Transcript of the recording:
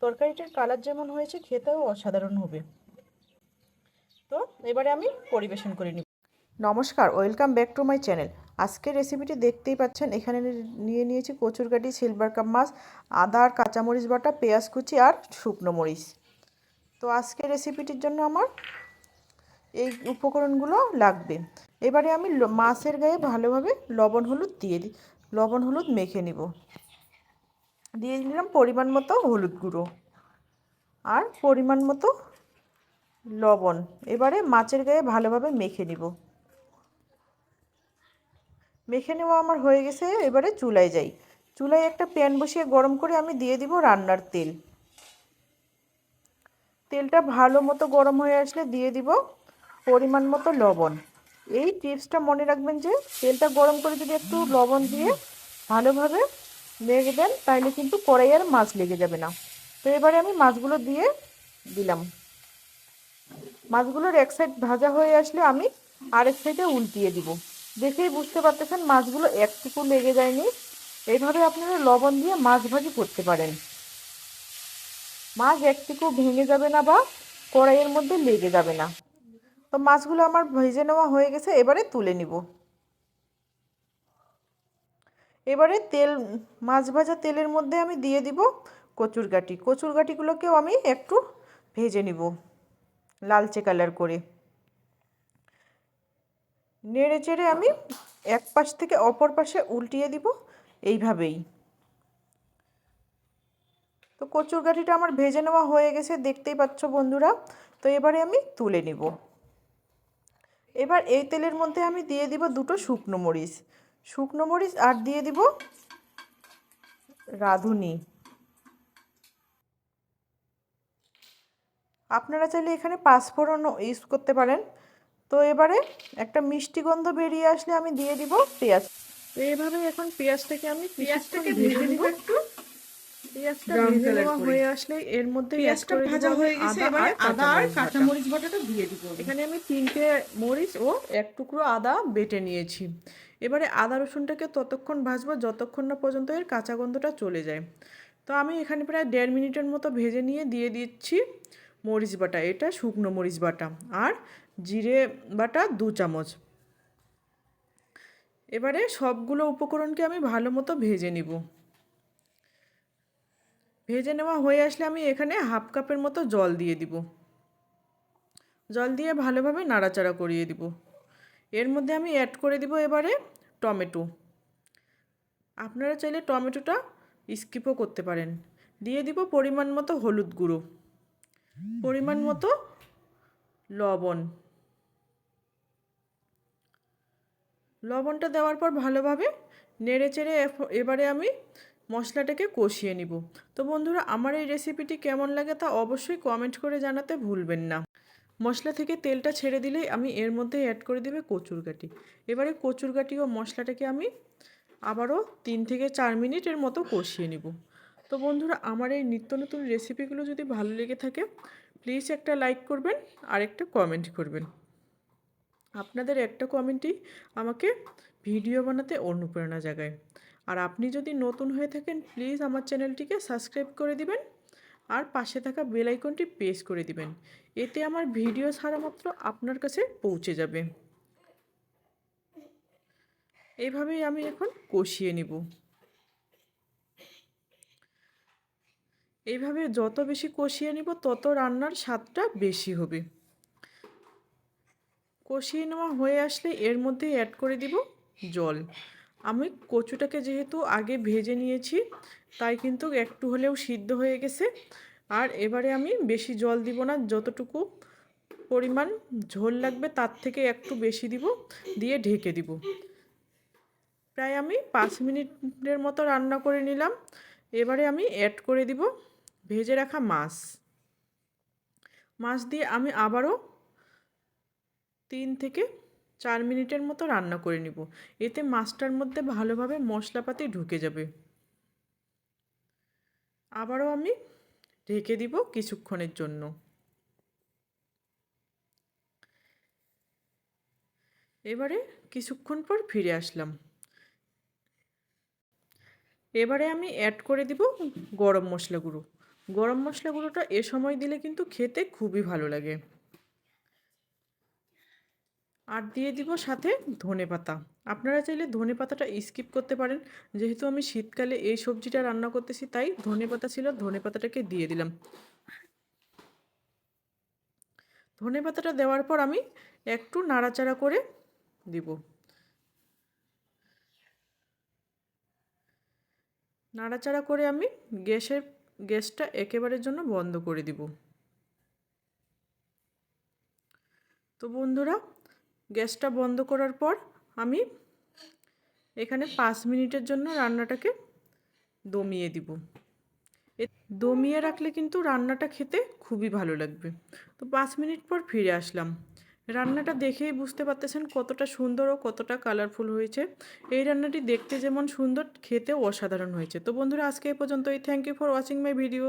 তরকারিটার colour যেমন হয়েছে খেতেও অসাধারণ হবে। তো এবারে আমি পরিবেশন করে নিব। নমস্কার, welcome back to my channel. আজকের রেসিপিটি দেখতেই পাচ্ছেন, এখানে নিয়েছি কচুরগাটি, সিলভার কাপ মাছ, আদা আর কাঁচামরিচ বাটা, পেঁয়াজ কুচি আর শুকনো মরিচ। তো আজকের রেসিপিটির জন্য আমার এই উপকরণগুলো লাগবে। এবারে আমি মাছের গায়ে ভালোভাবে লবণ হলুদ দিয়ে দিই, লবণ হলুদ মেখে নিব। দিয়ে দিলাম পরিমাণ মতো হলুদ গুঁড়ো আর পরিমাণ মতো লবণ। এবারে মাছের গায়ে ভালোভাবে মেখে নিব। মেখে নেওয়া আমার হয়ে গেছে। এবারে চুলায় যাই। চুলায় একটা প্যান বসিয়ে গরম করে আমি দিয়ে দিব রান্নার তেল। তেলটা ভালো মতো গরম হয়ে আসলে দিয়ে দিব পরিমাণ মতো লবণ। এই টিপসটা মনে রাখবেন যে তেলটা গরম করে যদি একটু লবণ দিয়ে ভালোভাবে নেড়ে দেন, তাহলে কিন্তু কড়াই আর মাছ লেগে যাবে না। তো এবারে আমি মাছগুলো দিয়ে দিলাম। মাছগুলোর এক সাইড ভাজা হয়ে আসলে আমি আরেক সাইডে উল্টিয়ে দিব। দেখেই বুঝতে পারতেছেন মাছগুলো একটুকু লেগে যায়নি। এইভাবে আপনারা লবণ দিয়ে মাছ ভাজি করতে পারেন। মাছ একটুকু ভেঙে যাবে না বা কড়াইয়ের মধ্যে লেগে যাবে না। তো মাছগুলো আমার ভেজে নেওয়া হয়ে গেছে, এবারে তুলে নিব। এবারে মাছ ভাজা তেলের মধ্যে আমি দিয়ে দিব কচুরগাটি। কচুরগাটিগুলোকেও আমি একটু ভেজে নিব লালচে কালার করে। নেড়ে চেড়ে আমি এক পাশ থেকে অপর পাশে উল্টিয়ে দিব এইভাবেই। তো কচুরগাঠিটা আমার ভেজে নেওয়া হয়ে গেছে, দেখতেই পাচ্ছ বন্ধুরা। তো এবারে আমি তুলে নিব। এবার এই তেলের মধ্যে আমি দিয়ে দিব দুটো শুকনো মরিচ আর দিয়ে দিব রাঁধুনি। আপনারা চাইলে এখানে পাঁচফোড়ন ইউজ করতে পারেন। তো এবারে একটা মিষ্টি গন্ধ বেরিয়ে আসলে আমি দিয়ে দিব পেঁয়াজ। তো এইভাবে এখন পেঁয়াজটাকে আমি কিছুক্ষণ ভেজে নিব একটু। পেঁয়াজটা ভেজে নেওয়া হয়ে আসলে এর মধ্যে পেঁয়াজটা ভাজা হয়ে গেছে, এবারে আদা আর কাঁচামরিচ বাটাটা দিয়ে দিব। এখানে আমি 3টে মরিচ ও এক টুকরো আদা বেটে নিয়েছি। এবারে আদা রসুনটাকে ততক্ষণ ভাজবো যতক্ষণ না পর্যন্ত এর কাঁচা গন্ধটা চলে যায়। তো আমি এখানে প্রায় 1.5 মিনিটের মতো ভেজে নিয়ে দিয়ে দিচ্ছি মরিচ বাটা, এটা শুকনো মরিচ বাটা, আর জিরে বাটা 2 চামচ। এবারে সবগুলো উপকরণকে আমি ভালো মতো ভেজে নিব। ভেজে নেওয়া হয়ে আসলে আমি এখানে হাফ কাপের মতো জল দিয়ে দিব। জল দিয়ে ভালোভাবে নাড়াচাড়া করিয়ে দিব। এর মধ্যে আমি অ্যাড করে দিব এবারে টমেটো। আপনারা চাইলে টমেটোটা স্কিপও করতে পারেন। দিয়ে দিব পরিমাণ মতো হলুদ গুঁড়ো, পরিমাণ মতো লবণ। লবণটা দেওয়ার পর ভালোভাবে নেড়ে চেড়ে এবারে আমি মশলাটাকে কষিয়ে নিব। তো বন্ধুরা, আমার এই রেসিপিটি কেমন লাগে তা অবশ্যই কমেন্ট করে জানাতে ভুলবেন না। মশলা থেকে তেলটা ছেড়ে দিলেই আমি এর মধ্যে অ্যাড করে দেবে কচুরগাটি। এবারে কচুরগাটি ও মশলাটাকে আমি আবারও 3 থেকে 4 মিনিটের মতো কষিয়ে নিব। তো বন্ধুরা, আমার এই নিত্য নতুন রেসিপিগুলো যদি ভালো লেগে থাকে, প্লিজ একটা লাইক করবেন আর একটা কমেন্ট করবেন। আপনাদের একটা কমেন্টই আমাকে ভিডিও বানাতে অনুপ্রেরণা জাগায়। আর আপনি যদি নতুন হয়ে থাকেন, প্লিজ আমার চ্যানেলটিকে সাবস্ক্রাইব করে দিবেন আর পাশে থাকা বেল আইকনটি প্রেস করে দিবেন। এতে আমার ভিডিও ছাড়া মাত্র আপনার কাছে পৌঁছে যাবে। এইভাবেই আমি এখন কষিয়ে নিব। এইভাবে যত বেশি কষিয়ে নিব তত রান্নার স্বাদটা বেশি হবে। কষিয়ে নেওয়া হয়ে আসলে এর মধ্যে অ্যাড করে দিব জল। আমি কচুটাকে যেহেতু আগে ভেজে নিয়েছি, তাই কিন্তু একটু হলেও সিদ্ধ হয়ে গেছে। আর এবারে আমি বেশি জল দিব না, যতটুকু পরিমাণ ঝোল লাগবে তার থেকে একটু বেশি দিব, দিয়ে ঢেকে দিব। প্রায় আমি 5 মিনিটের মতো রান্না করে নিলাম। এবারে আমি অ্যাড করে দিব ভেজে রাখা মাছ দিয়ে আমি আবারও 3 থেকে 4 মিনিটের মতো রান্না করে নিব। এতে মাছটার মধ্যে ভালোভাবে মশলাপাতি ঢুকে যাবে। আবারও আমি ঢেকে দিব কিছুক্ষণের জন্য। এবারে কিছুক্ষণ পর ফিরে আসলাম। এবারে আমি অ্যাড করে দিব গরম মশলা গুঁড়ো। গরম মশলা গুঁড়োটা এ সময় দিলে কিন্তু খেতে খুবই ভালো লাগে। আর দিয়ে দিব সাথে ধনেপাতা। আপনারা চাইলে ধনেপাতাটা স্কিপ করতে পারেন, যেহেতু আমি শীতকালে এই সবজিটা রান্না করতেছি তাই ধনেপাতা ছিল, ধনেপাতাটাকে দিয়ে দিলাম। ধনেপাতাটা দেওয়ার পর আমি একটু নাড়াচাড়া করে দিব। নাড়াচাড়া করে আমি গ্যাসটা একেবারের জন্য বন্ধ করে দিব। তো বন্ধুরা, গ্যাসটা বন্ধ করার পর আমি এখানে 5 মিনিটের জন্য রান্নাটাকে দমিয়ে দিব। দমিয়ে রাখলে কিন্তু রান্নাটা খেতে খুবই ভালো লাগবে। তো 5 মিনিট পর ফিরে আসলাম। রান্নাটা দেখেই বুঝতে পারতেছেন কতটা সুন্দর ও কতটা কালারফুল হয়েছে। এই রান্নাটি দেখতে যেমন সুন্দর, খেতেও অসাধারণ হয়েছে। তো বন্ধুরা, আজকে এই পর্যন্তই। Thank you for watching my video.